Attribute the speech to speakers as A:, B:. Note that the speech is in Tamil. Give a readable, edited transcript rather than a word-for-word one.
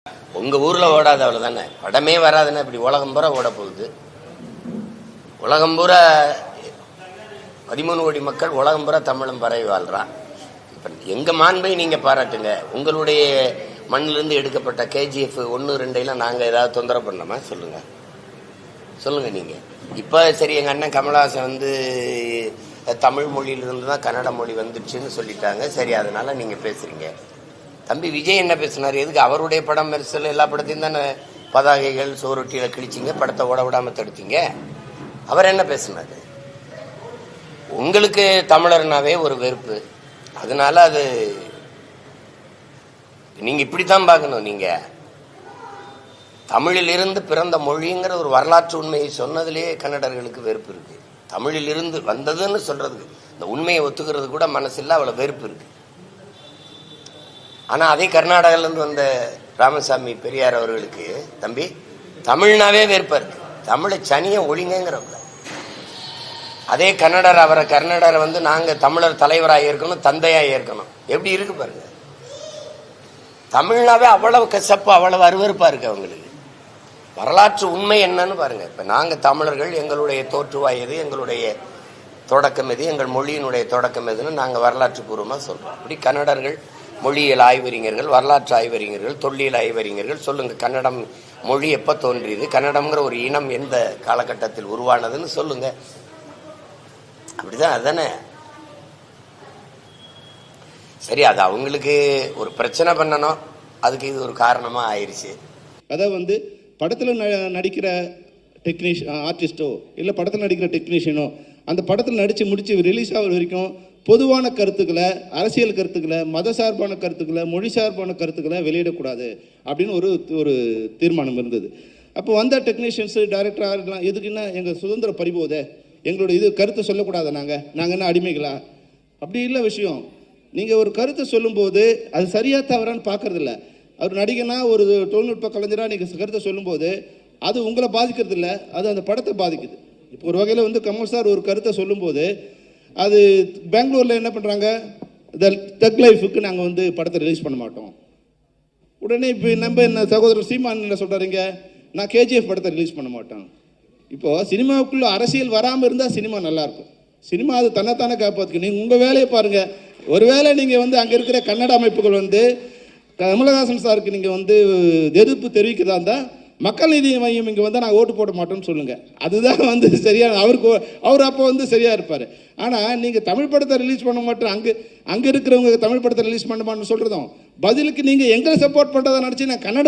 A: உங்க ஊர்ல ஓடாத அவ்வளவுதானே, படமே வராதுன்னா இப்படி உலகம் பூரா ஓட போகுது. உலகம் பூரா 13 கோடி மக்கள் உலகம் பூரா தமிழும் பரவி வாழ்றான். இப்ப எங்க மாண்பை நீங்க பாராட்டுங்க. உங்களுடைய மண்ணிலிருந்து எடுக்கப்பட்ட KGF 1, 2 நாங்க ஏதாவது தொந்தரவு பண்ணோமா? சொல்லுங்க சொல்லுங்க நீங்க. இப்ப சரி, எங்க அண்ணன் கமலஹாசன் தமிழ் மொழியிலிருந்து தான் கன்னட மொழி வந்துடுச்சுன்னு சொல்லிட்டாங்க. சரி, அதனால நீங்க பேசுறீங்க. தம்பி விஜய் என்ன பேசினார்? எதுக்கு அவருடைய படம் மெரிசல் எல்லா படத்தையும் தானே பதாகைகள் சோரொட்டியில கிழிச்சிங்க, படத்தை ஓட விடாம தடுத்தீங்க. அவர் என்ன பேசினாரு? உங்களுக்கு தமிழர்னாவே ஒரு வெறுப்பு, அதனால அது நீங்க இப்படித்தான் பார்க்கணும். நீங்க தமிழில் இருந்து பிறந்த மொழிங்கிற ஒரு வரலாற்று உண்மையை சொன்னதிலேயே கன்னடர்களுக்கு வெறுப்பு இருக்கு. தமிழில் இருந்து வந்ததுன்னு சொல்றதுக்கு, இந்த உண்மையை ஒத்துக்கிறது கூட மனசில்ல, அவ்வளவு வெறுப்பு இருக்கு. ஆனா அதே கர்நாடகால இருந்து வந்த ராமசாமி பெரியார் அவர்களுக்கு தம்பி தமிழ்னாவே வெறுப்பா இருக்கு. தமிழை சனிய ஒழிங்கிறவங்க. அதே அவரை கர்நாடகரை நாங்க தமிழர் தலைவராக இருக்கணும், தந்தையாக இருக்கணும். எப்படி இருக்கு பாருங்க. தமிழ்னாவே அவ்வளவு கசப்பு, அவ்வளவு அருவருப்பா இருக்கு அவங்களுக்கு. வரலாற்று உண்மை என்னன்னு பாருங்க. இப்ப நாங்க தமிழர்கள், எங்களுடைய தோற்றுவாய் எது, எங்களுடைய தொடக்கம் எது, எங்கள் மொழியினுடைய தொடக்கம் எதுன்னு நாங்க வரலாற்று பூர்வமா சொல்றோம். அப்படி கன்னடர்கள் மொழியியல் ஆய்வறிஞர்கள், வரலாற்று ஆய்வறிஞர்கள், தொல்லியல் ஆய்வறிஞர்கள் சொல்லுங்க, கன்னடம் மொழி எப்ப தோன்றியது, கன்னடம்ங்கிற ஒரு இனம் எந்த காலகட்டத்தில் உருவானதுன்னு சொல்லுங்க. அப்படிதான் அதானே. சரி, அது அவங்களுக்கு ஒரு பிரச்சனை பண்ணணும், அதுக்கு இது ஒரு காரணமா ஆயிடுச்சு.
B: அதாவது படத்தில் நடிக்கிற ஆர்டிஸ்டோ இல்லை படத்தில் நடிக்கிற டெக்னீஷியனோ அந்த படத்தில் நடித்து முடித்து ரிலீஸ் ஆகிற வரைக்கும் பொதுவான கருத்துக்களை, அரசியல் கருத்துக்களை, மத சார்பான கருத்துக்களை, மொழி சார்பான கருத்துக்களை வெளியிடக்கூடாது அப்படின்னு ஒரு தீர்மானம் இருந்தது. அப்போ வந்த டெக்னீஷியன்ஸு, டைரக்டராக இருக்கலாம், எதுக்குன்னா எங்கள் சுதந்திர பறிபோதே, எங்களோட இது கருத்தை சொல்லக்கூடாது, நாங்கள் என்ன அடிமைகளா? அப்படி இல்லை விஷயம். நீங்கள் ஒரு கருத்தை சொல்லும்போது அது சரியாக தவறான்னு பார்க்கறதில்ல. அவர் நடிகனா ஒரு தொழில்நுட்ப கலைஞராக நீங்கள் கருத்தை சொல்லும்போது அது உங்களை பாதிக்கிறது இல்லை, அது அந்த படத்தை பாதிக்குது. இப்போ ஒரு வகையில் கமல் சார் ஒரு கருத்தை சொல்லும்போது அது பெங்களூரில் என்ன பண்ணுறாங்க, தக் லைஃபுக்கு நாங்கள் படத்தை ரிலீஸ் பண்ண மாட்டோம். உடனே இப்போ நம்ம என்ன சகோதரர் சீமான் என்ன சொல்கிறாருங்க, நான் KGF படத்தை ரிலீஸ் பண்ண மாட்டேன். இப்போது சினிமாவுக்குள்ளே அரசியல் வராமல் இருந்தால் சினிமா நல்லாயிருக்கும். சினிமா அது தன்னைத்தானே காப்பாற்றுக்கு. நீங்கள் உங்கள் வேலையை பாருங்கள். ஒருவேளை நீங்கள் அங்கே இருக்கிற கன்னட அமைப்புகள் கமலஹாசன் சாருக்கு நீங்கள் எதிர்ப்பு தெரிவிக்கிறதா இருந்தால் மக்கள் நீதி மையம் இங்கே நாங்கள் ஓட்டு போட மாட்டோம்னு சொல்லுங்கள். அதுதான் சரியான, அவர் அப்போ சரியாக இருப்பார். ஆனால் நீங்கள் தமிழ் படத்தை ரிலீஸ் பண்ண மாட்டோம், அங்கே இருக்கிறவங்க தமிழ் படத்தை ரிலீஸ் பண்ண மாட்டோம்னு சொல்கிறதும் பதிலுக்கு நீங்கள் எங்களை சப்போர்ட் பண்ணுறதை நினச்சி நான் கன்னட